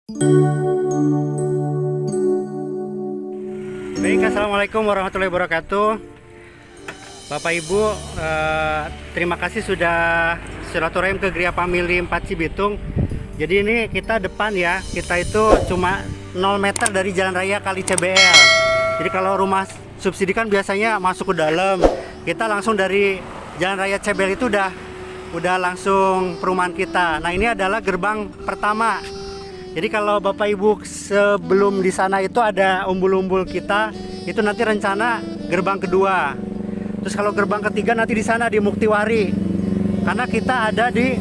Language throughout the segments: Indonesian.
Baik, assalamualaikum warahmatullahi wabarakatuh. Bapak Ibu, terima kasih sudah silaturahim ke Gria Family 4 Cibitung. Jadi ini kita depan ya, kita itu cuma 0 meter dari jalan raya Kali CBL. Jadi kalau rumah subsidi kan biasanya masuk ke dalam, kita langsung dari jalan raya CBL itu udah langsung perumahan kita. Nah, ini adalah gerbang pertama. Jadi kalau Bapak Ibu sebelum di sana itu ada umbul-umbul kita, itu nanti rencana gerbang kedua. Terus kalau gerbang ketiga nanti di sana di Muktiwari. Karena kita ada di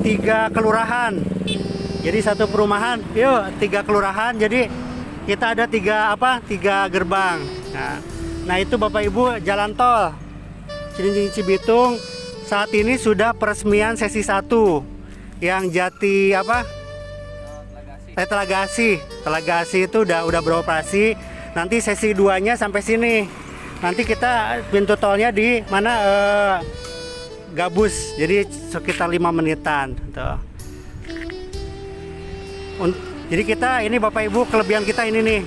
3 kelurahan. Jadi satu perumahan, 3 kelurahan. Jadi kita ada 3 gerbang. Nah, itu Bapak Ibu jalan tol Cilincing Cibitung saat ini sudah peresmian sesi 1 yang Jati Telagasi itu udah beroperasi. Nanti sesi 2-nya sampai sini. Nanti kita pintu tolnya di mana Gabus. Jadi sekitar 5 menitan tuh. Jadi kita ini Bapak Ibu, kelebihan kita ini nih.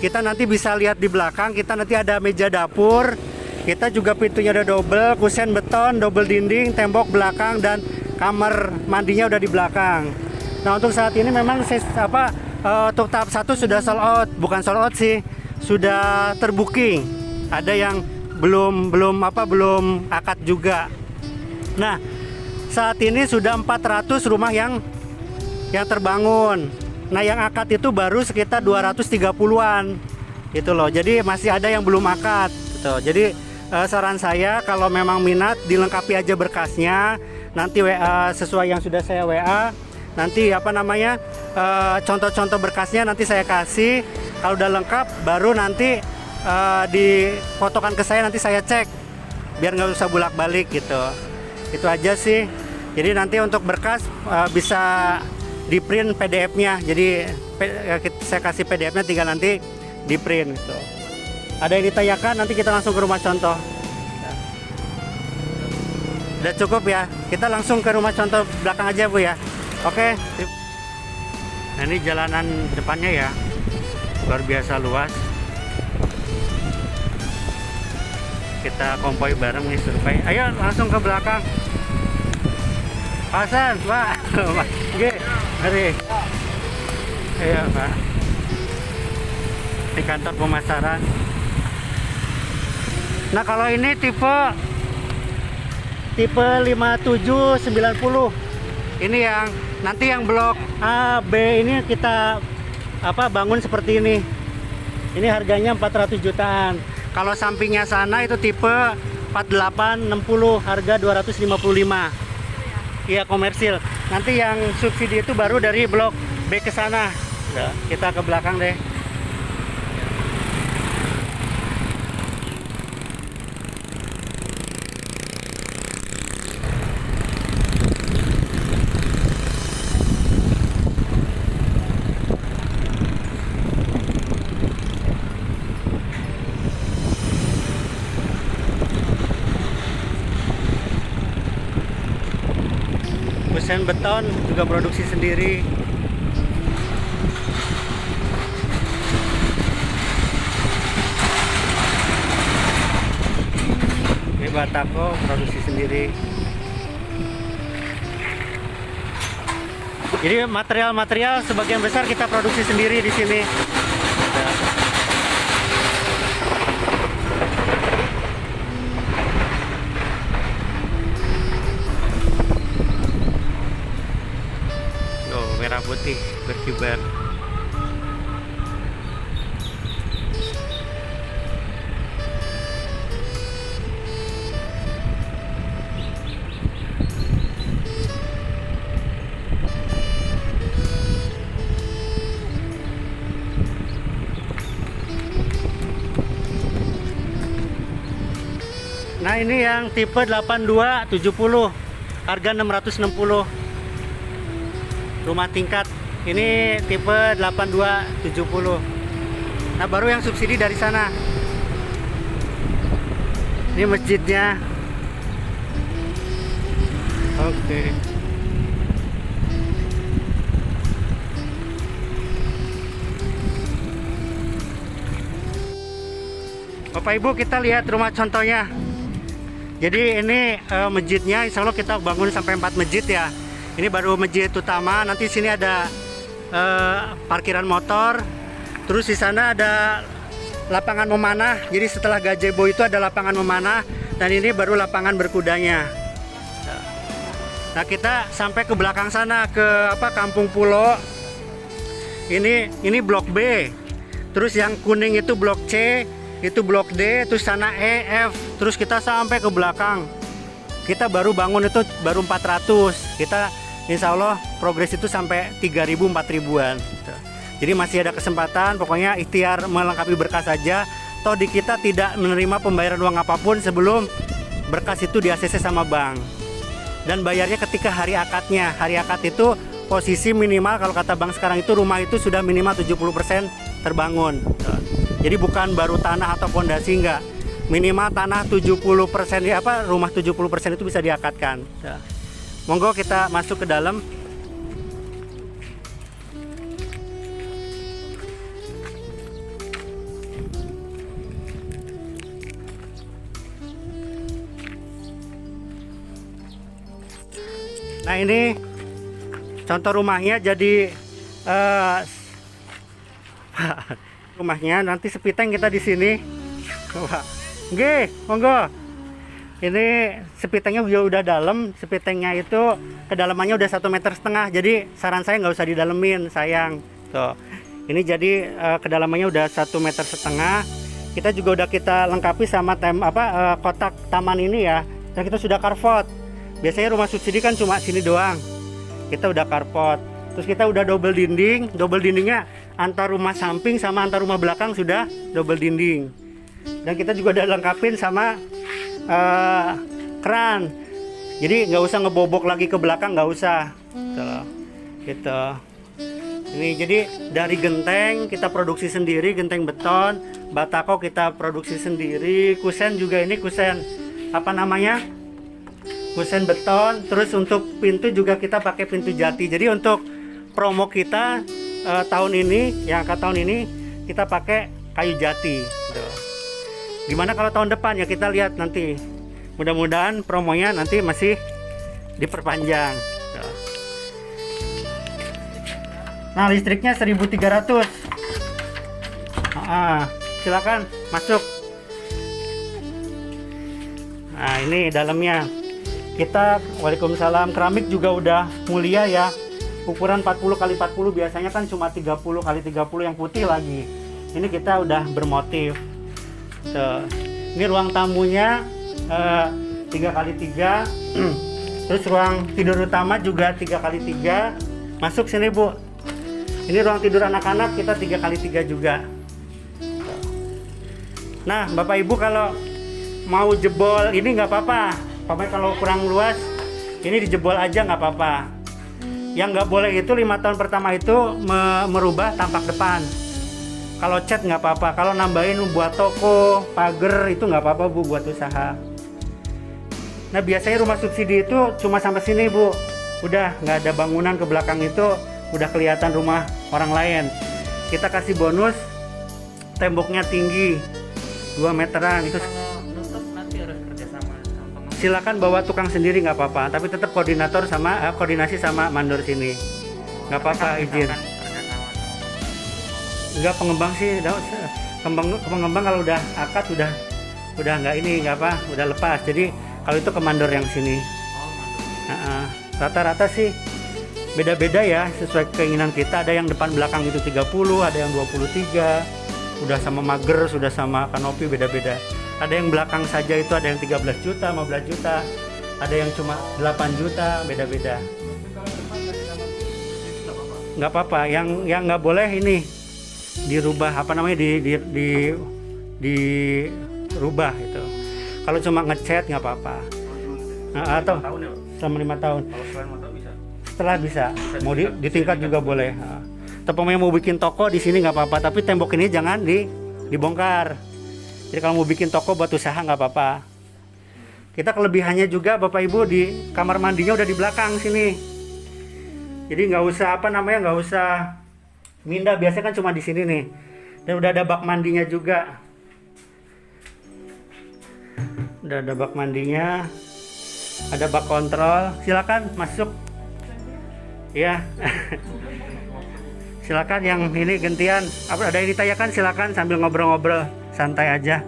Kita nanti bisa lihat di belakang, kita nanti ada meja dapur. Kita juga pintunya udah double, kusen beton, double dinding, tembok belakang, dan kamar mandinya udah di belakang. Nah, untuk saat ini memang untuk tahap 1 sudah sold out, bukan sold out sih, sudah terbooking. Ada yang belum akad juga. Nah, saat ini sudah 400 rumah yang terbangun. Nah, yang akad itu baru sekitar 230-an. Gitu loh. Jadi masih ada yang belum akad gitu. Jadi saran saya kalau memang minat dilengkapi aja berkasnya. Nanti WA sesuai yang sudah saya WA. Nanti contoh-contoh berkasnya nanti saya kasih. Kalau udah lengkap baru nanti difotokan ke saya, nanti saya cek biar nggak usah bolak-balik gitu. Itu aja sih. Jadi nanti untuk berkas bisa di print PDF-nya. Jadi saya kasih PDF-nya, tinggal nanti di print gitu. Ada yang ditanyakan, nanti kita langsung ke rumah contoh. Udah cukup ya. Kita langsung ke rumah contoh belakang aja Bu ya. Oke. Nah, ini jalanan depannya ya, luar biasa luas. Kita konvoy bareng nih, survei. Ayo langsung ke belakang. Pasan, Pak. Oke, mari. Ayo, Pak. Di kantor pemasaran. Nah, kalau ini tipe 5790. Ini yang nanti yang blok A, B ini kita bangun seperti ini. Ini harganya 400 jutaan. Kalau sampingnya sana itu tipe 4860, harga 255. Iya, komersil. Nanti yang subsidi itu baru dari blok B ke sana. Kita ke belakang deh. Kusen beton juga produksi sendiri. Ini batako produksi sendiri. Jadi material-material sebagian besar kita produksi sendiri di sini. Merah putih berkibar. Nah, ini yang tipe 8270, harga 660. Rumah tingkat ini tipe 8270. Nah, baru yang subsidi dari sana. Ini masjidnya. Oke. Bapak Ibu, kita lihat rumah contohnya. Jadi ini masjidnya, insya Allah kita bangun sampai 4 masjid ya. Ini baru masjid utama. Nanti sini ada parkiran motor. Terus di sana ada lapangan memanah. Jadi setelah gazebo itu ada lapangan memanah. Dan ini baru lapangan berkudanya. Nah, kita sampai ke belakang sana ke Kampung Pulo. Ini blok B. Terus yang kuning itu blok C, itu blok D, terus sana E, F. Terus kita sampai ke belakang. Kita baru bangun itu baru 400. Kita insya Allah progres itu sampai 3.000 4.000-an. Jadi masih ada kesempatan. Pokoknya ikhtiar melengkapi berkas saja. Toh di kita tidak menerima pembayaran uang apapun sebelum berkas itu di ACC sama bank. Dan bayarnya ketika hari akadnya. Hari akad itu posisi minimal kalau kata bank sekarang itu rumah itu sudah minimal 70% terbangun. Jadi bukan baru tanah atau fondasi, enggak. Minimal tanah 70% rumah 70% itu bisa diakadkan. Monggo kita masuk ke dalam. Nah, ini contoh rumahnya. Jadi rumahnya nanti sepiteng kita di sini. Oke, monggo. Ini sepitengnya udah dalam. Sepitengnya itu kedalamannya udah 1,5 meter. Jadi saran saya nggak usah didalemin, sayang. Tuh. Ini jadi kedalamannya udah 1,5 meter. Kita juga udah kita lengkapi sama kotak taman ini ya. Dan kita sudah carport. Biasanya rumah subsidi kan cuma sini doang. Kita udah carport. Terus kita udah double dinding. Double dindingnya antar rumah samping sama antar rumah belakang sudah double dinding. Dan kita juga udah lengkapin sama keran. Jadi nggak usah ngebobok lagi ke belakang, nggak usah. Gitu. Ini jadi dari genteng kita produksi sendiri, genteng beton. Batako kita produksi sendiri. Kusen juga ini kusen kusen beton. Terus untuk pintu juga kita pakai pintu jati. Jadi untuk promo kita tahun ini, yang angka tahun ini kita pakai kayu jati. Gimana kalau tahun depan ya kita lihat nanti. Mudah-mudahan promonya nanti masih diperpanjang. Nah, listriknya 1.300. Silakan masuk. Nah, ini dalamnya. Kita waalaikumsalam, keramik juga udah mulia ya, ukuran 40x40, biasanya kan cuma 30x30 yang putih lagi. Ini kita udah bermotif. Tuh. Ini ruang tamunya 3x3. Terus ruang tidur utama juga 3x3. Masuk sini Bu. Ini ruang tidur anak-anak kita 3x3 juga. Nah, Bapak Ibu kalau mau jebol ini nggak apa-apa. Pokoknya kalau kurang luas ini dijebol aja nggak apa-apa. Yang nggak boleh itu 5 tahun pertama itu merubah tampak depan. Kalau cat nggak apa-apa. Kalau nambahin buat toko, pagar itu nggak apa-apa Bu, buat usaha. Nah, biasanya rumah subsidi itu cuma sampai sini Bu. Udah nggak ada bangunan ke belakang itu, udah kelihatan rumah orang lain. Kita kasih bonus temboknya tinggi 2 meteran itu. Silakan bawa tukang sendiri nggak apa-apa, tapi tetap koordinasi sama mandor sini. Nggak apa-apa, izin. Nggak pengembang sih, pengembang kalau udah akad udah nggak ini nggak apa, udah lepas. Jadi kalau itu ke mandor yang sini. Rata-rata sih beda-beda ya, sesuai keinginan kita. Ada yang depan belakang itu 30, ada yang 23. Udah sama mager, sudah sama kanopi, beda-beda. Ada yang belakang saja itu ada yang 13 juta, 15 juta. Ada yang cuma 8 juta, beda-beda. Nggak apa-apa, yang nggak boleh ini dirubah dirubah itu. Kalau cuma ngecat nggak apa-apa. Atau selama 5 tahun. Setelah bisa. Mau di tingkat juga boleh. Tapi mau bikin toko di sini nggak apa-apa, tapi tembok ini jangan dibongkar. Jadi kalau mau bikin toko buat usaha nggak apa-apa. Kita kelebihannya juga Bapak Ibu di kamar mandinya udah di belakang sini. Jadi nggak usah nggak usah mindah, biasanya kan cuma di sini nih. Dan udah ada bak mandinya juga. Udah ada bak mandinya, ada bak kontrol. Silakan masuk. Ya. Silakan yang ini gantian. Ada yang ditanyakan silakan sambil ngobrol-ngobrol santai aja.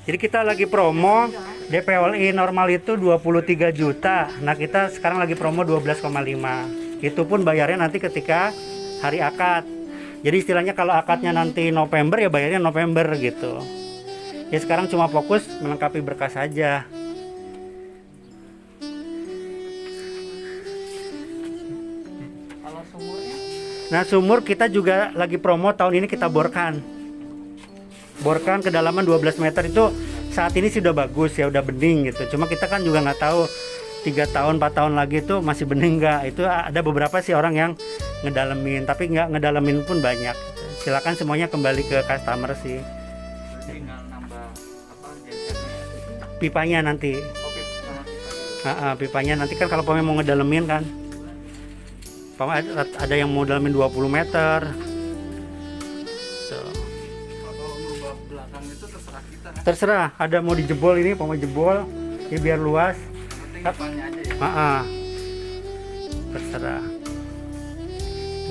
Jadi kita lagi promo DP all-in normal itu 23 juta. Nah, kita sekarang lagi promo 12,5. Itu pun bayarnya nanti ketika hari akad. Jadi istilahnya kalau akadnya nanti November ya bayarnya November gitu. Ya sekarang cuma fokus melengkapi berkas saja. Kalau sumurnya? Nah, sumur kita juga lagi promo tahun ini kita borkan ke kedalaman 12 meter. Itu saat ini sudah bagus ya, udah bening gitu. Cuma kita kan juga nggak tahu 3 tahun 4 tahun lagi itu masih bening nggak. Itu ada beberapa sih orang yang ngedalemin, tapi nggak ngedalemin pun banyak. Silakan semuanya kembali ke customer sih. Tinggal nambah apa gensetnya? Pipanya nanti. Oke, sama pipa. Pipanya nanti kan kalau mau ngedalemin kan. Ada yang mau dalemin 20 meter. Tuh. Kalau merubah belakang itu terserah kita kan. Terserah, ada mau dijebol ini, mau jebol, ini biar luas. Yang penting depannya aja ya. Terserah.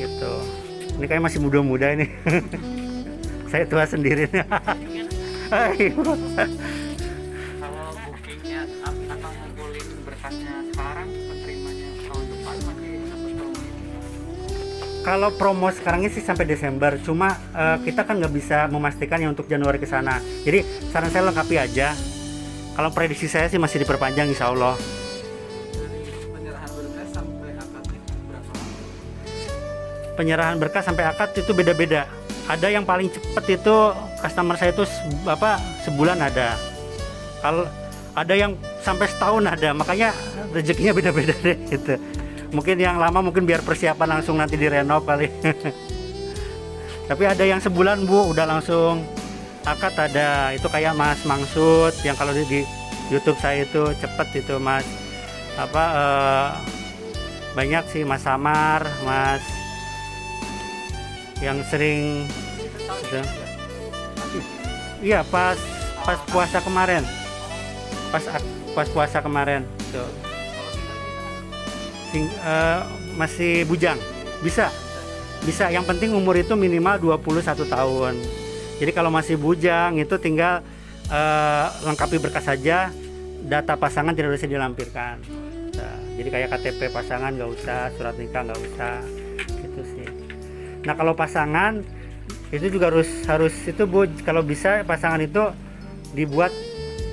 Gitu. Ini kayak masih muda-muda ini. Saya tua sendiri. Kalau bookingnya atau ngumpulin berkasnya sekarang, penerimanya tahun depan masih dapat tahun ini. Kalau promo sekarangnya sih sampai Desember, cuma kita kan nggak bisa memastikan ya untuk Januari ke sana. Jadi saran saya lengkapi aja. Kalau prediksi saya sih masih diperpanjang insya Allah. Dari penyerahan berkas sampai akadnya berapa lama? Penyerahan berkas sampai akad itu beda-beda. Ada yang paling cepat itu customer saya itu sebulan ada. Kalau ada yang sampai setahun ada, makanya rezekinya beda-beda deh gitu. Mungkin yang lama mungkin biar persiapan langsung nanti direnov kali. Tapi ada yang sebulan Bu udah langsung akad ada. Itu kayak Mas Mangsud yang kalau di YouTube saya itu cepet itu Mas banyak sih Mas Samar, Mas yang sering gitu. Iya pas puasa kemarin. Pas puasa kemarin tuh. Masih bujang bisa yang penting umur itu minimal 21 tahun. Jadi kalau masih bujang itu tinggal lengkapi berkas saja, data pasangan tidak usah dilampirkan. Nah, jadi kayak KTP pasangan nggak usah, surat nikah nggak usah gitu sih. Nah kalau pasangan itu juga harus itu Bu, kalau bisa pasangan itu dibuat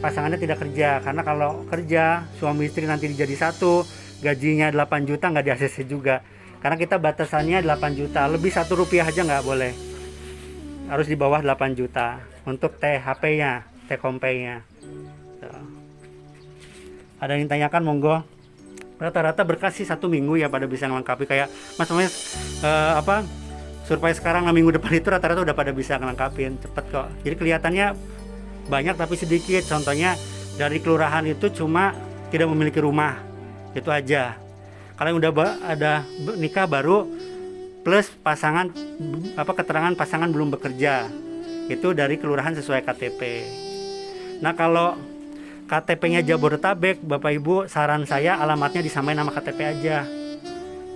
pasangannya tidak kerja, karena kalau kerja suami istri nanti jadi satu, gajinya 8 juta nggak di ACC juga, karena kita batasannya 8 juta, lebih 1 rupiah aja nggak boleh, harus di bawah 8 juta untuk THP nya, TKP nya. Ada yang tanyakan monggo. Rata-rata berkas sih 1 minggu ya pada bisa melengkapi, kayak mas survei sekarang minggu depan itu rata-rata udah pada bisa ngelengkapin, cepet kok. Jadi kelihatannya banyak tapi sedikit. Contohnya dari kelurahan itu cuma tidak memiliki rumah, itu aja. Kalau yang udah ada nikah baru plus pasangan keterangan pasangan belum bekerja, itu dari kelurahan sesuai KTP. Nah kalau KTP-nya Jabodetabek, Bapak Ibu saran saya alamatnya disamain nama KTP aja,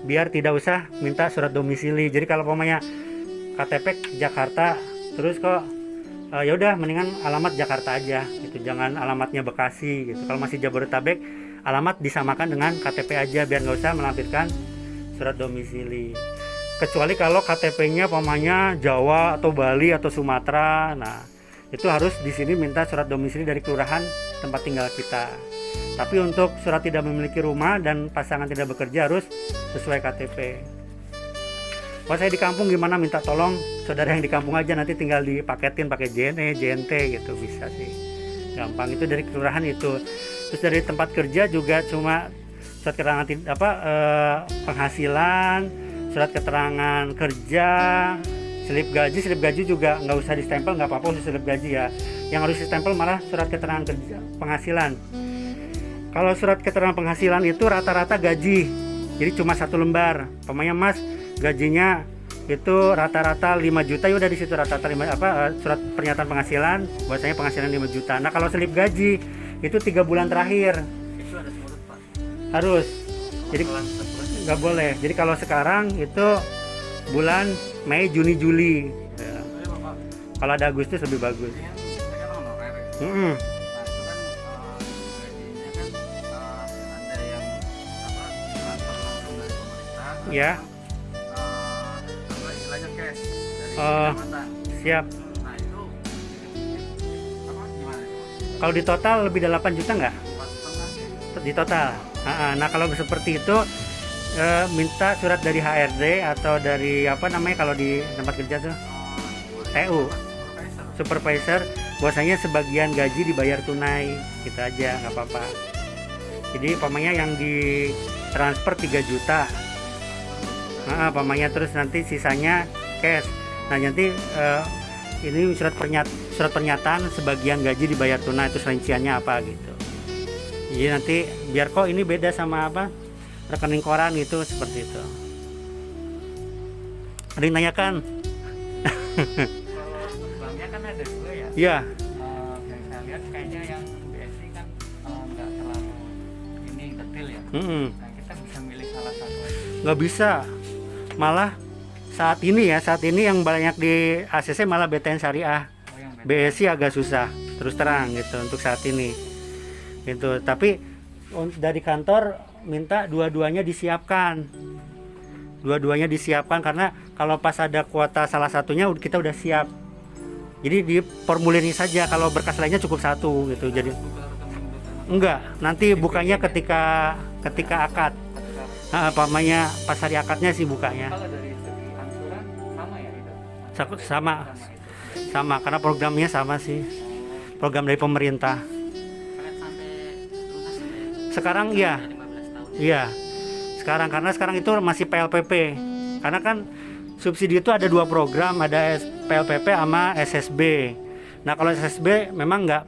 biar tidak usah minta surat domisili. Jadi kalau pokoknya KTP Jakarta terus kok ya udah mendingan alamat Jakarta aja gitu, jangan alamatnya Bekasi gitu. Kalau masih Jabodetabek alamat disamakan dengan KTP aja biar nggak usah melampirkan surat domisili. Kecuali kalau KTP-nya pokoknya Jawa atau Bali atau Sumatera, nah itu harus di sini minta surat domisili dari kelurahan tempat tinggal kita. Tapi untuk surat tidak memiliki rumah dan pasangan tidak bekerja harus sesuai KTP. Kalau saya di kampung gimana, minta tolong saudara yang di kampung aja, nanti tinggal dipaketin pakai JNE, JNT gitu, bisa sih. Gampang, itu dari kelurahan itu. Terus dari tempat kerja juga cuma surat keterangan penghasilan, surat keterangan kerja, slip gaji juga nggak usah distempel, nggak apa-apa untuk slip gaji ya. Yang harus distempel malah surat keterangan kerja penghasilan. Kalau surat keterangan penghasilan itu rata-rata gaji, jadi cuma 1 lembar. Pokoknya Mas gajinya itu rata-rata 5 juta ya udah di situ rata-rata surat pernyataan penghasilan bahwasanya penghasilan 5 juta. Nah kalau slip gaji itu 3 bulan terakhir Itu ada surut Pak. harus. Jadi Kalau surut nggak boleh. Jadi kalau sekarang itu bulan Mei, Juni, Juli. Ya. ya Bapak. Kalau ada Agustus lebih bagus. Ini kan saya kan honorer ya. Mm-mm. Nah itu kan gajinya kan ada yang transfer langsung dari pemerintah. Ya. Apa istilahnya cash dari Oh. kecamatan. Siap. Nah itu apa gimana itu? Kalau di total lebih dari 8 juta nggak? 4,5 sih. Di total. Nah kalau seperti itu minta surat dari HRD atau dari apa namanya kalau di tempat kerja tuh TU supervisor bahwasanya sebagian gaji dibayar tunai gitu aja nggak apa-apa. Jadi pamannya yang di transfer 3 juta pamannya terus nanti sisanya cash. Nah nanti ini surat pernyataan sebagian gaji dibayar tunai itu rinciannya apa gitu. Jadi nanti biar kok ini beda sama apa rekening koran gitu seperti itu. Ada yang nanyakan? Kalau banknya kan ada dua ya. Iya. Yang saya lihat kayaknya yang BSI kan nggak terlalu ini detail ya. Nah kita bisa milih salah satu aja. Nggak bisa. Malah saat ini yang banyak di ACC malah BTN Syariah. Oh yang beda. BSI agak susah terus terang gitu untuk saat ini. Gitu. Tapi dari kantor minta dua-duanya disiapkan. Dua-duanya disiapkan karena kalau pas ada kuota salah satunya kita udah siap. Jadi di formulirnya saja kalau berkas lainnya cukup satu gitu. Jadi Buka rekening bersama. enggak, nanti bukanya ketika akad. Pamannya pas hari akadnya sih bukanya. Kalau dari segi angsuran sama ya itu. Sama. Sama karena programnya sama sih. Program dari pemerintah. Kalian sampai lunas ya. Sekarang iya. 15 tahun. Iya. Karena sekarang itu masih PLPP. Karena kan subsidi itu ada 2 program, ada PLPP sama SSB. Nah, kalau SSB memang nggak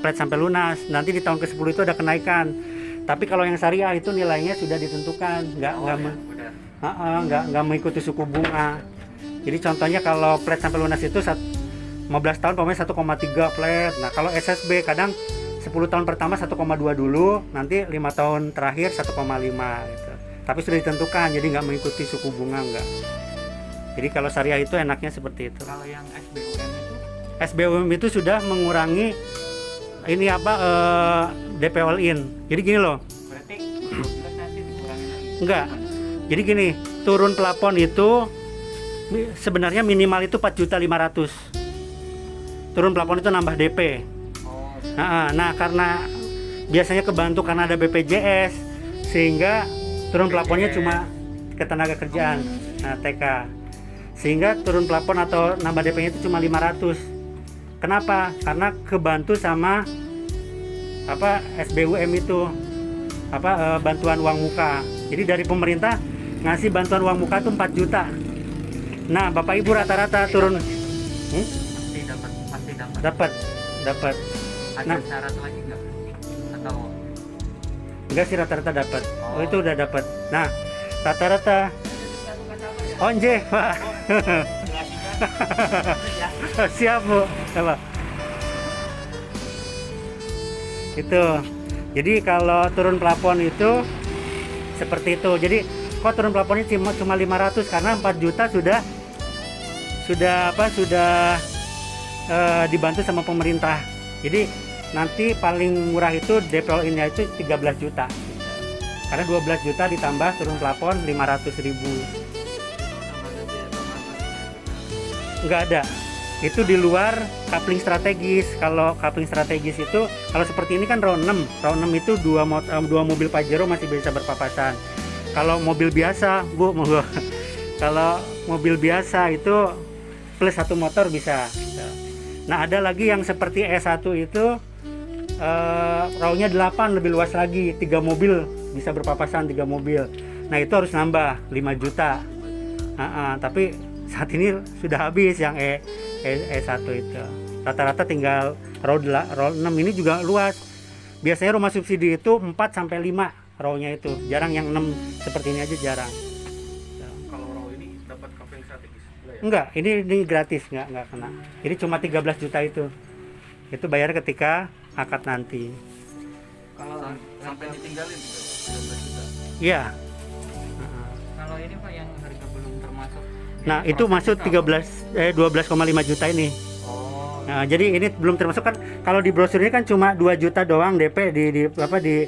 plat sampai lunas. Nanti di tahun ke-10 itu ada kenaikan. Tapi kalau yang syariah itu nilainya sudah ditentukan, nggak mengikuti suku bunga. Jadi contohnya kalau plat sampai lunas itu 15 tahun pokoknya 1,3 flat. Nah, kalau SSB kadang 10 tahun pertama 1,2 dulu, nanti 5 tahun terakhir 1,5 gitu. Tapi sudah ditentukan, jadi nggak mengikuti suku bunga nggak. Jadi kalau syariah itu enaknya seperti itu. Kalau yang SBUM itu SBUM itu sudah mengurangi ini DP all in. Jadi gini loh, berarti 12 nanti dikurangin lagi. enggak. Jadi gini, turun plafon itu sebenarnya minimal itu 4.500.000. Turun plafon itu nambah DP. Oh, Nah, karena biasanya kebantu karena ada BPJS sehingga turun plafonnya cuma ketenaga kerjaan, TK. Sehingga turun plafon atau nambah DP-nya itu cuma 500. Kenapa? Karena kebantu sama SBUM itu bantuan uang muka. Jadi dari pemerintah ngasih bantuan uang muka itu 4 juta. Nah, Bapak Ibu rata-rata turun pasti dapat. dapat. Ada Nah. syarat lagi nggak? Atau Enggak sih rata-rata dapat. Oh, itu udah dapat. Nah, rata-rata onje, Pak. Siap, Bu. Coba. Itu. Jadi kalau turun plafon itu seperti itu. Jadi kok turun plafonnya cuma 500 karena 4 juta sudah dibantu sama pemerintah. Jadi nanti paling murah itu DP all-in-nya itu 13 juta. Karena 12 juta ditambah turun plafon 500.000. Enggak ada. Itu di luar coupling strategis. Kalau coupling strategis itu kalau seperti ini kan row 6. Row 6 itu dua mobil Pajero masih bisa berpapasan. Kalau mobil biasa, Bu, kalau mobil biasa itu plus 1 motor bisa. Nah, ada lagi yang seperti S1 itu row-nya 8 lebih luas lagi, 3 mobil bisa berpapasan 3 mobil. Nah, itu harus nambah 5 juta. Tapi saat ini sudah habis yang E1 itu. Rata-rata tinggal row 6 ini juga luas. Biasanya rumah subsidi itu 4 sampai 5 row-nya itu. Jarang yang 6 seperti ini aja jarang. Kalau row ini dapat coupling ya? Enggak, ini gratis, enggak kena. Ini cuma 13 juta itu. Itu bayar ketika akad nanti. Kalau sampai ditinggalin gitu, 13 juta. Iya. Kalau ini Pak yang harga belum termasuk. Nah, ini itu masuk prosesnya 12,5 juta ini. Oh, Nah, jadi ini belum termasuk kan kalau di brosur ini kan cuma 2 juta doang DP di apa di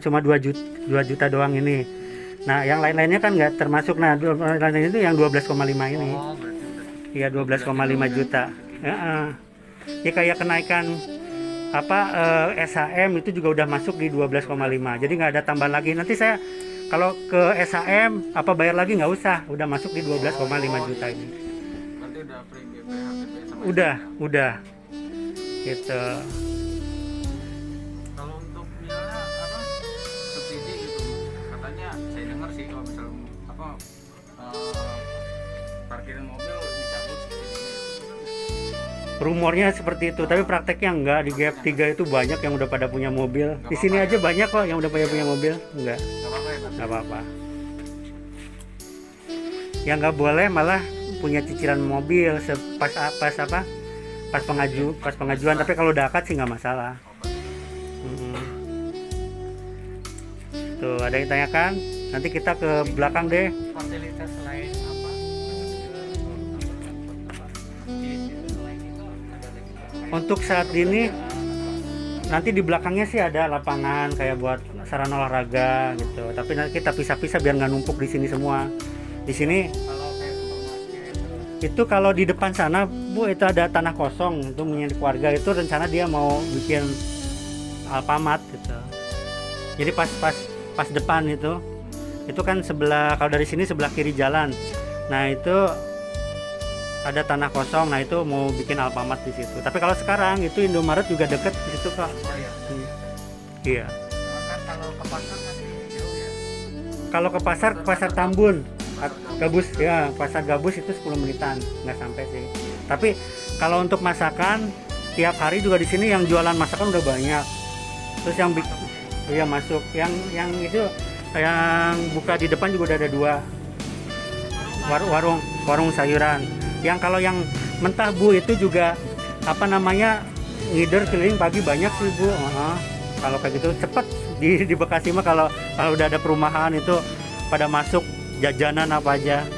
cuma 2 juta doang ini. Nah, yang lain-lainnya kan nggak termasuk. Nah, lain-lain itu yang 12,5 ini. oh berarti Iya, 12,5 juta. Ya kayak kenaikan SHM itu juga udah masuk di 12,5. Jadi nggak ada tambahan lagi. Nanti saya kalau ke SHM bayar lagi nggak usah, udah masuk di 12,5 juta ini. nanti udah free BPH sama Udah. Gitu. Kalau untuk misalnya apa subsidi gitu, katanya saya dengar sih kalau misalnya parkiran mobil dicabut subsidinya. Rumornya seperti itu, tapi prakteknya enggak. Di GF3 itu banyak yang udah pada punya mobil. Di sini aja banyak kok yang udah punya mobil. Enggak. Nggak apa-apa ya Pak? Nggak apa-apa. Yang nggak boleh malah punya cicilan mobil pas pengajuan. Tapi kalau udah akad sih nggak masalah. Tuh ada yang tanyakan? Nanti kita ke belakang deh. Fasilitas lain apa? Selain itu ada lagi Pak? Untuk saat ini nanti di belakangnya sih ada lapangan kayak buat sarana olahraga gitu. Tapi nanti kita pisah-pisah biar nggak numpuk di sini semua. Di sini Kalau kayak supermarket itu kalau di depan sana Bu itu ada tanah kosong itu punya keluarga, itu rencana dia mau bikin Alfamart gitu. Jadi pas depan itu kan sebelah, kalau dari sini sebelah kiri jalan. Nah itu ada tanah kosong, nah itu mau bikin Alfamart di situ. Tapi kalau sekarang itu Indomaret juga deket di situ Kak. oh ya. Iya. Kan kalau ke pasar masih jauh ya. Kalau ke pasar Tambun, Gabus ya, pasar Gabus itu 10 menitan, nggak sampai sih. Tapi kalau untuk masakan tiap hari juga di sini yang jualan masakan udah banyak. Terus yang masuk, yang itu yang buka di depan juga udah ada 2 warung sayuran. Yang kalau yang mentah Bu itu juga ngider keliling pagi banyak sih Bu. Kalau kayak gitu cepet di Bekasi mah kalau udah ada perumahan itu pada masuk jajanan apa aja.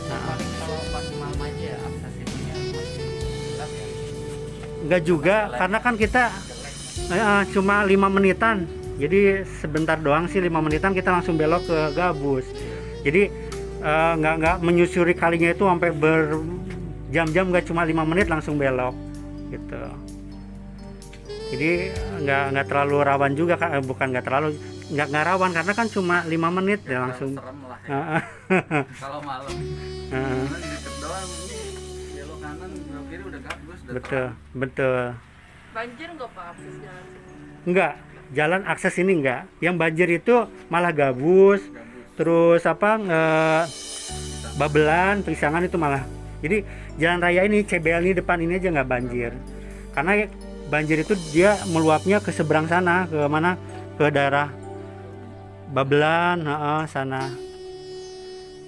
Paling kalau pas malam aja akses itunya masih gelap ya. Enggak juga, karena kan kita cuma 5 menitan. Jadi sebentar doang sih, 5 menitan kita langsung belok ke Gabus. Jadi nggak menyusuri kalinya itu sampai berjam-jam, nggak cuma 5 menit langsung belok gitu. Jadi nggak terlalu rawan juga, bukan nggak rawan karena kan cuma 5 menit ya langsung. Serem lah ya. Kalau malam. Karena di deket doang ini belok kanan belok kiri udah Gabus udah terang. Betul. Banjir nggak Pak akses jalan sini? Enggak, jalan akses ini enggak. Yang banjir itu malah Gabus, terus Babelan, Pisangan itu malah. Jadi jalan raya ini CBL ini depan ini aja nggak banjir. Karena banjir itu dia meluapnya ke seberang sana, ke mana? Ke daerah Babelan, sana.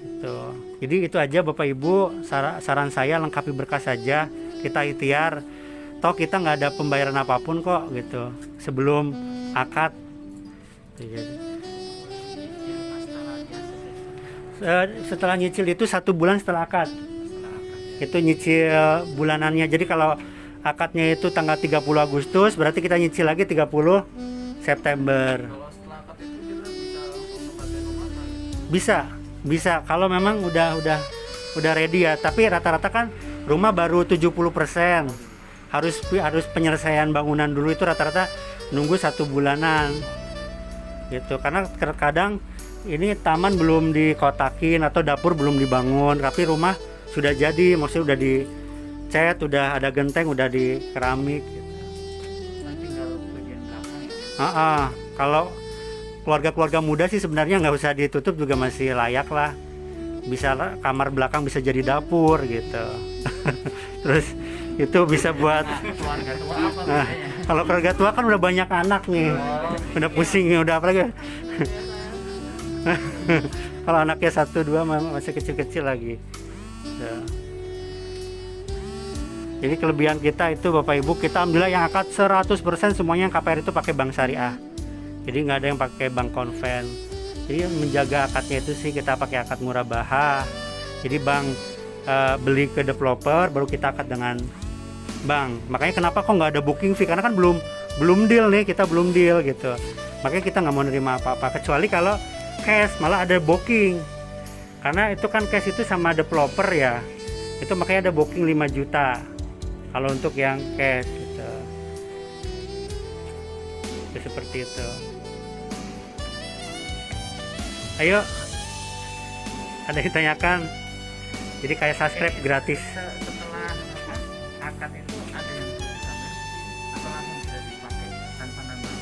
Gitu. Jadi itu aja Bapak Ibu, saran saya lengkapi berkas saja, kita ikhtiar. Toh kita nggak ada pembayaran apapun kok gitu sebelum akad. Setelah nyicil itu 1 bulan setelah akad. Itu nyicil bulanannya. Jadi kalau akadnya itu tanggal 30 Agustus, berarti kita nyicil lagi 30 September. Kalau setelah akad itu kita bisa langsung nempatin rumah kan? Bisa kalau memang udah ready ya. Tapi rata-rata kan rumah baru 70%. Harus penyelesaian bangunan dulu, itu rata-rata nunggu 1 bulanan gitu. Karena kadang ini taman belum dikotakin atau dapur belum dibangun, tapi rumah sudah jadi, maksudnya udah dicat, udah ada genteng, udah di keramik gitu. Nanti tinggal bagian belakang ya. Kalau keluarga-keluarga muda sih sebenarnya nggak usah ditutup juga masih layak lah. Bisa kamar belakang bisa jadi dapur gitu. Terus itu bisa buat Keluarga tua apa bedanya? kalau keluarga tua kan udah banyak anak nih, udah pusing, udah apa lagi. Kalau anaknya 1 2 masih kecil-kecil lagi. Ya. Jadi kelebihan kita itu Bapak Ibu, kita alhamdulillah yang akad 100% semuanya yang KPR itu pakai bank syariah. Jadi nggak ada yang pakai bank konven. Jadi menjaga akadnya itu sih kita pakai akad murabahah. Jadi bank beli ke developer baru kita akad dengan bank. Makanya kenapa kok nggak ada booking fee, karena kan belum deal nih, kita belum deal gitu. Makanya kita nggak mau nerima apa-apa kecuali kalau cash, malah ada booking. Karena itu kan cash itu sama developer ya. Itu makanya ada booking 5 juta. Kalau untuk yang cash gitu. Itu seperti itu. Ayo. Ada yang ditanyakan. Jadi kayak subscribe gratis. Setelah akad itu ada yang sampai atau langsung bisa dipakai tanpa nambah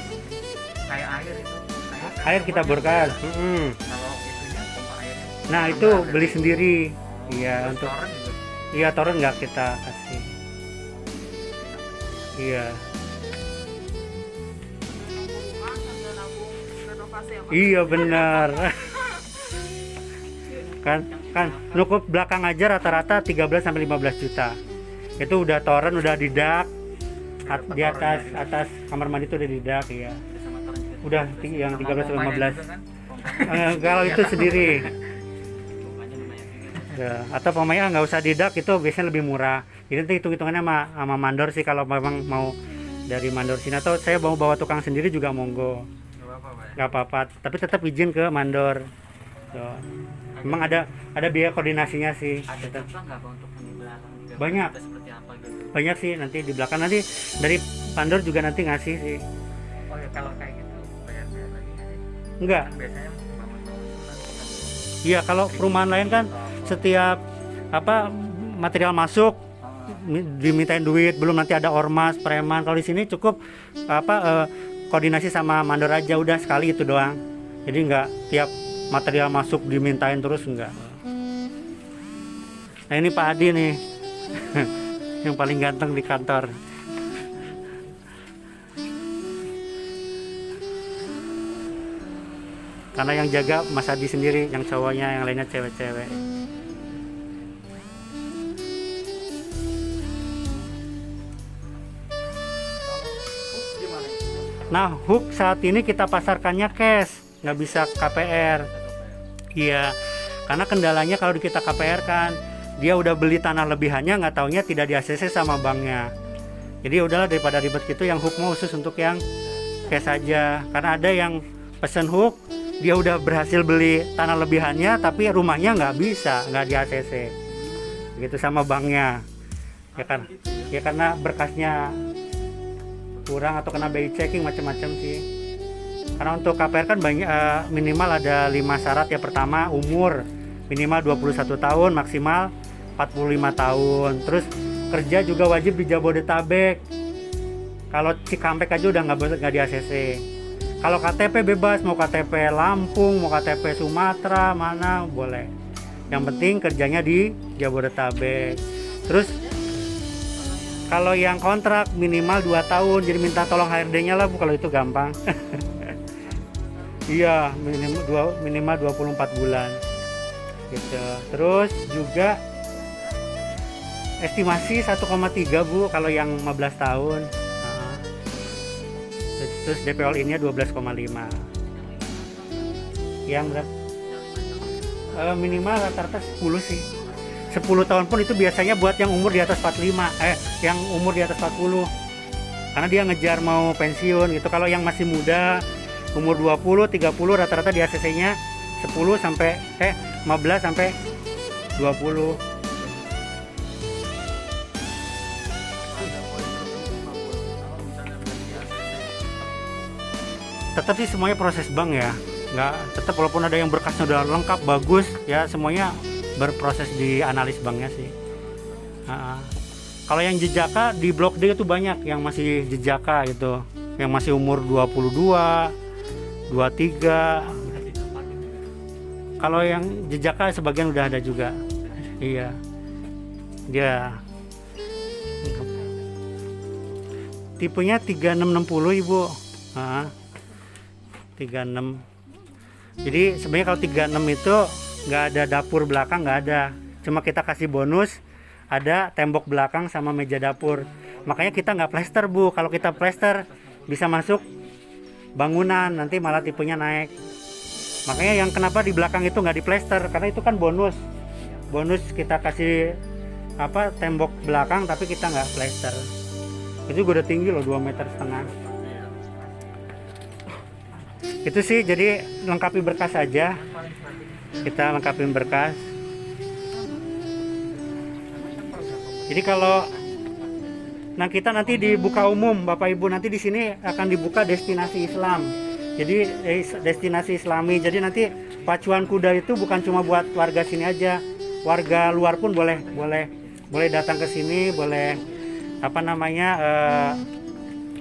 kayak air itu. Air kita borkan. Kalau itunya pompa airnya. Nah itu beli sendiri. Iya untuk. Toren juga. Iya toren nggak kita kasih. Iya. Sambil nabung renovasi ya Pak. Iya benar. kan nukup belakang aja rata-rata 13 sampai 15 juta. Itu udah toren, udah didak. Di atas kamar mandi itu udah didak ya. Sama toren juga. Udah yang 13 sampai 15. Juga kan? Kalau itu sendiri. Pompanya lumayan juga. Ya, atau pemainnya nggak usah didak, itu biasanya lebih murah. Jadi nanti hitung-hitungannya sama mandor sih kalau memang mau dari mandor sini, atau saya mau bawa tukang sendiri juga monggo. Nggak apa-apa, Pak. Nggak apa-apa, tapi tetap izin ke mandor. So, memang ada biaya koordinasinya sih. Ada contoh nggak Pak untuk di belakang juga? Banyak. Kita seperti apa gitu? Banyak sih nanti di belakang, nanti dari mandor juga nanti ngasih sih. Oh ya, kalau kayak gitu bayar lagi nggak sih? Enggak. Kan biasanya bangun-bangun Iya, kalau perumahan lain kan setiap material masuk dimintain duit, belum nanti ada ormas, preman. Kalau di sini cukup koordinasi sama mandor aja, udah sekali itu doang. Jadi nggak tiap material masuk dimintain terus, enggak. Nah ini Pak Adi nih yang paling ganteng di kantor. Karena yang jaga Mas Adi sendiri, yang cowoknya, yang lainnya cewek-cewek. Nah, hook saat ini kita pasarkannya cash, nggak bisa KPR. Iya, karena kendalanya kalau kita KPR kan, dia udah beli tanah lebihannya, nggak taunya tidak di ACC sama banknya. Jadi udahlah, daripada ribet gitu, yang hook mau khusus untuk yang cash aja. Karena ada yang pesen hook, dia udah berhasil beli tanah lebihannya, tapi rumahnya nggak bisa, nggak di ACC. Gitu sama banknya. Ya kan? Ya karena berkasnya kurang atau kena BI checking macam-macam sih. Karena untuk KPR kan banyak, minimal ada 5 syarat ya. Pertama, umur minimal 21 tahun, maksimal 45 tahun. Terus kerja juga wajib di Jabodetabek. Kalau Cikampek aja udah nggak di ACC. Kalau KTP bebas, mau KTP Lampung, mau KTP Sumatera, mana boleh. Yang penting kerjanya di Jabodetabek. Terus kalau yang kontrak minimal 2 tahun, jadi minta tolong HRD-nya lah Bu, kalau itu gampang. Iya, minimal 24 bulan. Gitu. Terus juga estimasi 1,3 Bu kalau yang 15 tahun. Nah. Terus DP all in-nya 12,5. Yang berapa? Minimal rata-rata 10 sih. 10 tahun pun itu biasanya buat yang umur di atas 45, yang umur di atas 40. Karena dia ngejar mau pensiun gitu. Kalau yang masih muda, umur 20, 30, rata-rata di ACC-nya 10 sampai 15 sampai 20. Tetap sih semuanya proses bank ya. Nggak, tetap walaupun ada yang berkasnya udah lengkap bagus ya, semuanya berproses di analis banknya sih. Kalau yang jejaka di blok D itu banyak yang masih jejaka gitu, yang masih umur 22, 23. Kalau yang jejaka sebagian udah ada juga. Iya. Dia tipenya 3660 Ibu. 36. Jadi sebenarnya kalau 36 itu nggak ada dapur belakang, nggak ada. Cuma kita kasih bonus ada tembok belakang sama meja dapur. Makanya kita nggak plester Bu. Kalau kita plester bisa masuk bangunan, nanti malah tipenya naik. Makanya yang kenapa di belakang itu nggak di plester, karena itu kan bonus. Bonus kita kasih tembok belakang tapi kita nggak plester. Itu udah tinggi loh, 2,5 meter. Itu sih, jadi lengkapi berkas aja. Kita lengkapin berkas. Jadi kalau kita nanti dibuka umum, Bapak Ibu, nanti di sini akan dibuka destinasi Islam. Jadi destinasi Islami. Jadi nanti pacuan kuda itu bukan cuma buat warga sini aja, warga luar pun boleh datang ke sini, boleh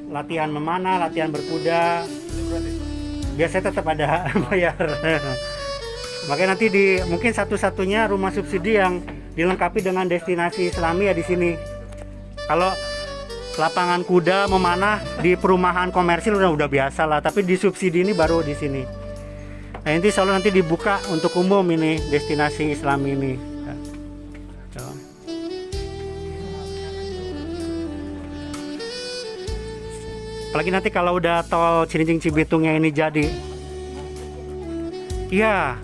latihan memanah, latihan berkuda. Biasanya tetap ada bayar. Makanya nanti mungkin satu-satunya rumah subsidi yang dilengkapi dengan destinasi Islami ya di sini. Kalau lapangan kuda memanah di perumahan komersil udah biasa lah, tapi di subsidi ini baru di sini. Nah, ini selalu nanti dibuka untuk umum ini destinasi Islami ini. Apalagi nanti kalau udah tol Cilincing Cibitungnya ini jadi, iya,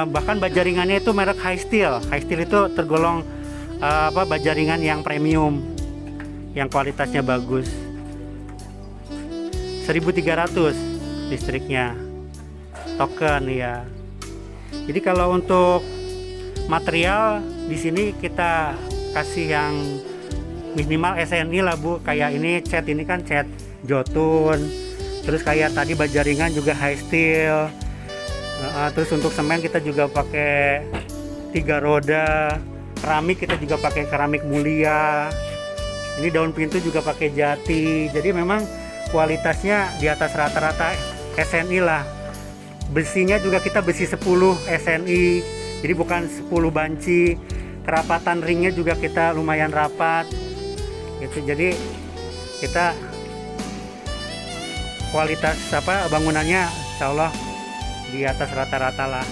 bahkan bajaringannya itu merek High Steel. High Steel itu tergolong bajaringan yang premium, yang kualitasnya bagus. 1.300 listriknya, token ya. Jadi kalau untuk material di sini kita kasih yang minimal SNI lah Bu. Kayak ini cat, ini kan cat Jotun. Terus kayak tadi bajaringan juga High Steel. Terus untuk semen kita juga pakai 3 roda. Keramik kita juga pakai keramik mulia. Ini daun pintu juga pakai jati. Jadi memang kualitasnya di atas rata-rata SNI lah. Besinya juga kita besi 10 SNI. Jadi bukan 10 banci. Kerapatan ringnya juga kita lumayan rapat. Gitu. Jadi kita kualitas bangunannya insya Allah di atas rata-rata lah.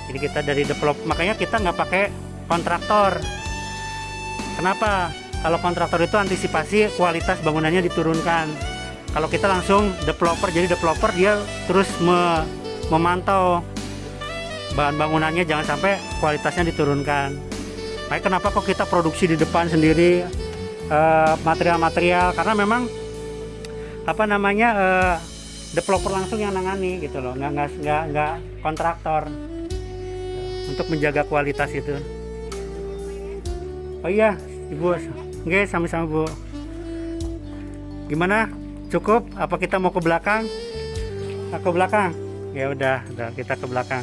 Jadi kita dari develop, makanya kita nggak pakai kontraktor. Kenapa? Kalau kontraktor itu antisipasi kualitas bangunannya diturunkan. Kalau kita langsung developer, jadi developer dia terus memantau bahan bangunannya jangan sampai kualitasnya diturunkan. Makanya kenapa kok kita produksi di depan sendiri material-material, karena memang developer langsung yang nangani gitu loh, nggak kontraktor, untuk menjaga kualitas itu. Oh iya Ibu, oke, sama-sama Bu. Gimana? Cukup? Apa kita mau ke belakang? Ke belakang? Ya udah kita ke belakang.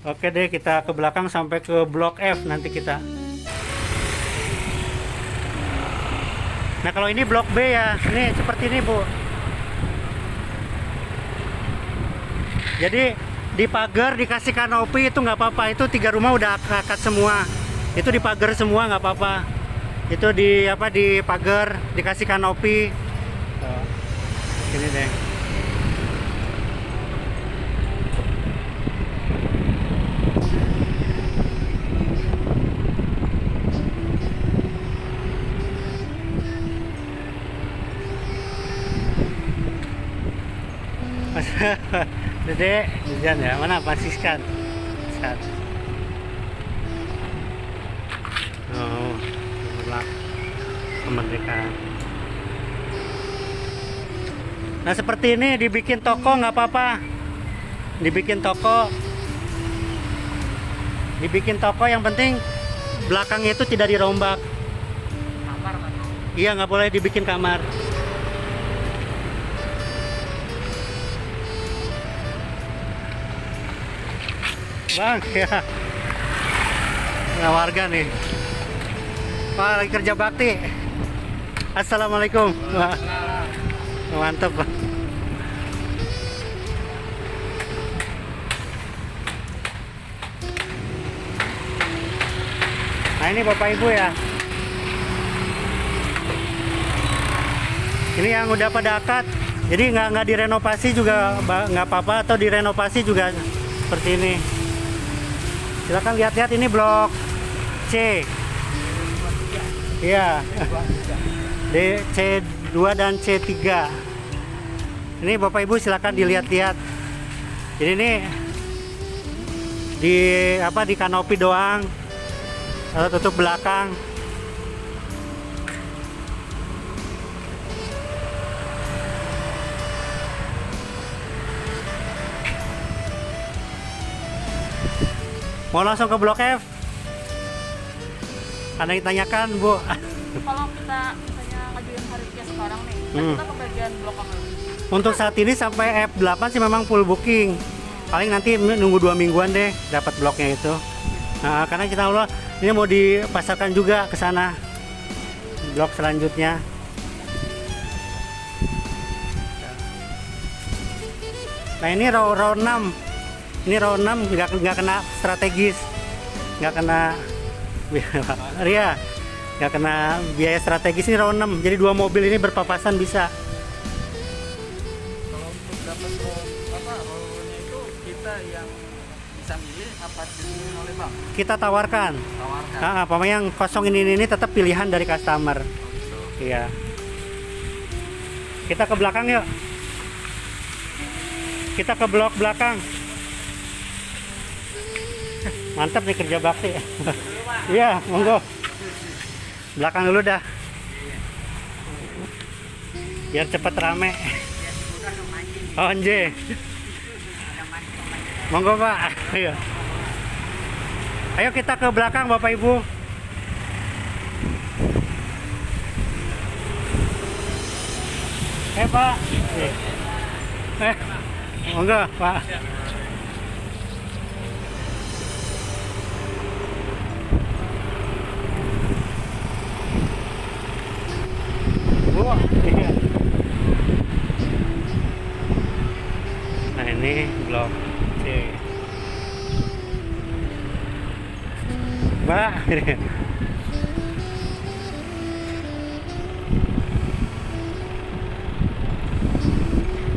Oke deh, kita ke belakang sampai ke blok F nanti kita. Nah kalau ini blok B ya, ini seperti ini Bu. Jadi di pagar dikasih kanopi itu nggak apa-apa, itu 3 rumah udah akad semua. Itu di pagar semua nggak apa-apa. Itu di pagar dikasih kanopi. Ini deh. Dede, hujan ya. Mana Pak Siskan? Oh, kemerdekaan. Nah seperti ini dibikin toko nggak apa-apa. Dibikin toko yang penting belakangnya itu tidak dirombak. Kamar kan? Iya, nggak boleh dibikin kamar. Bang, ya. Nah, warga nih. Wah, lagi kerja bakti. Assalamualaikum. Wah, mantap, Bang. Nah, ini Bapak Ibu ya. Ini yang udah pada akad. Jadi nggak direnovasi juga nggak apa-apa, atau direnovasi juga seperti ini. Silakan lihat-lihat, ini blok C. Iya. C2 dan C3. Ini Bapak Ibu silakan dilihat-lihat. Jadi ini di kanopi doang, tutup belakang. Mau langsung ke blok F? Ada yang ditanyakan, Bu? Kalau kita misalnya ngajuin hari kerja sekarang nih, kan kita ke bagian blok apa? Untuk saat ini sampai F8 sih memang full booking. Paling nanti nunggu 2 mingguan deh dapat bloknya itu. Nah, karena kita Allah ini mau dipasarkan juga ke sana. Blok selanjutnya. Nah, ini row 6. Ini row 6 nggak kena strategis. Nggak kena Ria. Nggak kena biaya strategis, ini row 6. Jadi 2 mobil ini berpapasan bisa. Kalau untuk dapat rollnya itu kita yang bisa milih apa dipilih oleh Bang? Kita tawarkan. Tawarkan. Apa yang kosong ini tetap pilihan dari customer. Iya. Kita ke belakang yuk. Kita ke blok belakang. Mantap nih kerja bakti. Iya, monggo. Belakang dulu dah. Biar cepet rame. Oh, anjir. Monggo, Pak. Ayo. Ayo kita ke belakang, Bapak Ibu. Pak. Monggo, Pak. Bu, iya. Nah, ini blok C. Mbak.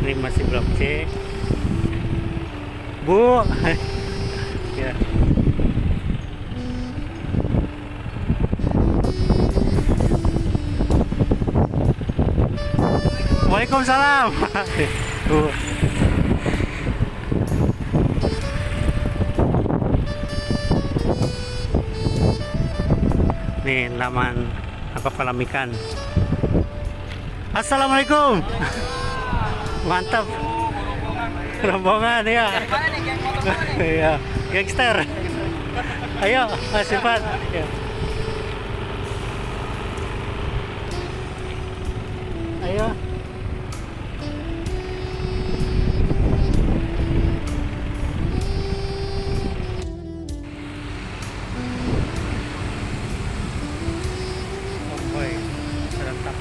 Ini masih blok C. Bu. Ya. Waalaikumsalam. Bu. Nih laman apa kolam ikan. Assalamualaikum. Mantap. Rombongan ya. Iya, gangster. Ayo, Mas Sifat. Ya. Ayo. Boy, serentak.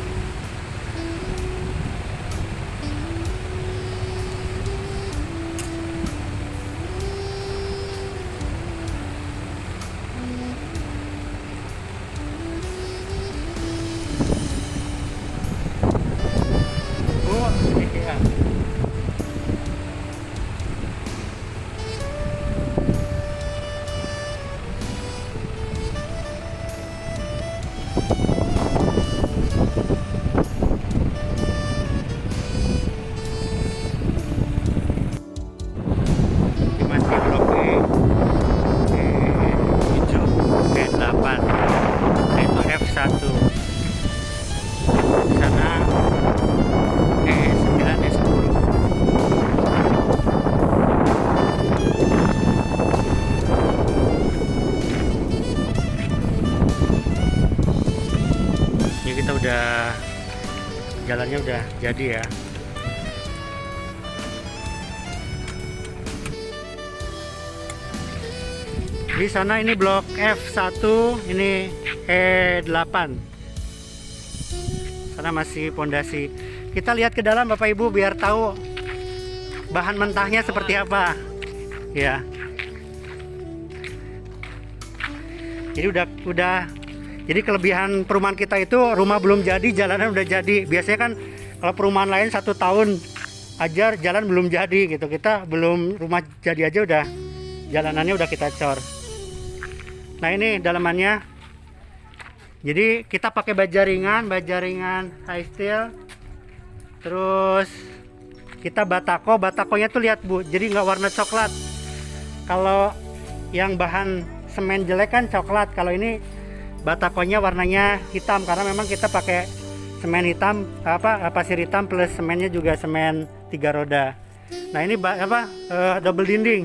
Oh, iya. Ini masih blok E7, E8, itu F1. Di sana E9, E10. Ini kita udah jalannya udah jadi ya. Di sana ini blok F1, ini E8. Sana masih pondasi. Kita lihat ke dalam Bapak Ibu biar tahu bahan mentahnya seperti apa. Ya. Jadi udah jadi kelebihan perumahan kita itu rumah belum jadi, jalanan udah jadi. Biasanya kan Kalau perumahan lain 1 tahun ajar jalan belum jadi gitu, kita belum rumah jadi aja udah jalanannya udah kita cor. Nah ini dalamannya, jadi kita pakai baja ringan high steel, terus kita batakonya tuh lihat Bu, jadi nggak warna coklat. Kalau yang bahan semen jelek kan coklat, kalau ini batakonya warnanya hitam karena memang kita pakai semen hitam, pasir hitam plus semennya juga semen 3 roda. Nah ini double dinding.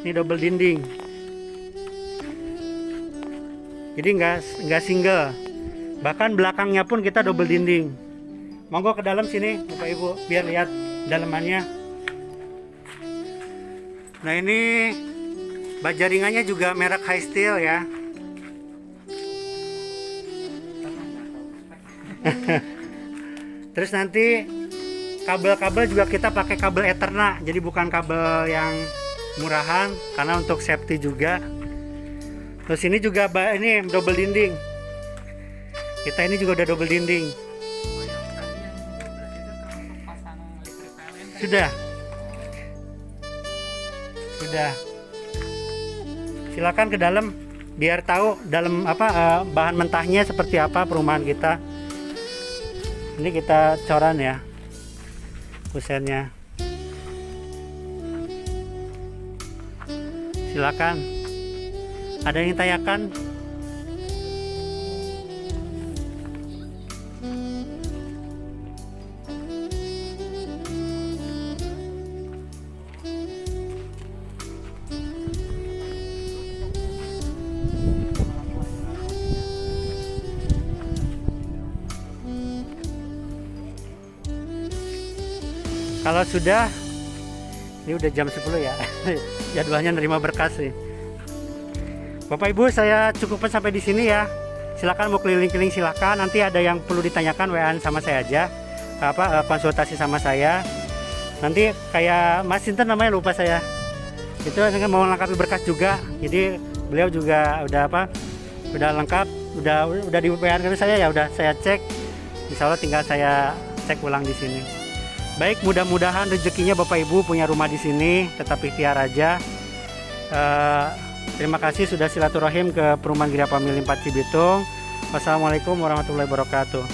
Ini double dinding. Jadi nggak single. Bahkan belakangnya pun kita double dinding. Monggo ke dalam sini Bapak Ibu biar lihat dalamannya. Nah ini baja ringannya juga merek high steel ya. Terus nanti kabel-kabel juga kita pakai kabel Etherna, jadi bukan kabel yang murahan karena untuk safety juga. Terus ini juga ini double dinding. Kita ini juga udah double dinding. Sudah. Silakan ke dalam biar tahu dalam bahan mentahnya seperti apa perumahan kita. Ini kita coran ya kusennya. Silakan. Ada yang tanyakan? Kalau sudah, ini udah jam 10 ya. Jadwalnya nerima berkas nih. Bapak Ibu, saya cukupkan sampai di sini ya. Silakan mau keliling-keliling silakan. Nanti ada yang perlu ditanyakan WA sama saya aja. Konsultasi sama saya. Nanti kayak Mas Sinten namanya lupa saya. Itu mau lengkapi berkas juga. Jadi beliau juga udah lengkap, udah di WA saya ya, udah saya cek. Insya Allah tinggal saya cek ulang di sini. Baik, mudah-mudahan rezekinya Bapak Ibu punya rumah di sini, tetap ikhtiar aja. Terima kasih sudah silaturahim ke Perumahan Gria Family 4 Cibitung. Wassalamualaikum warahmatullahi wabarakatuh.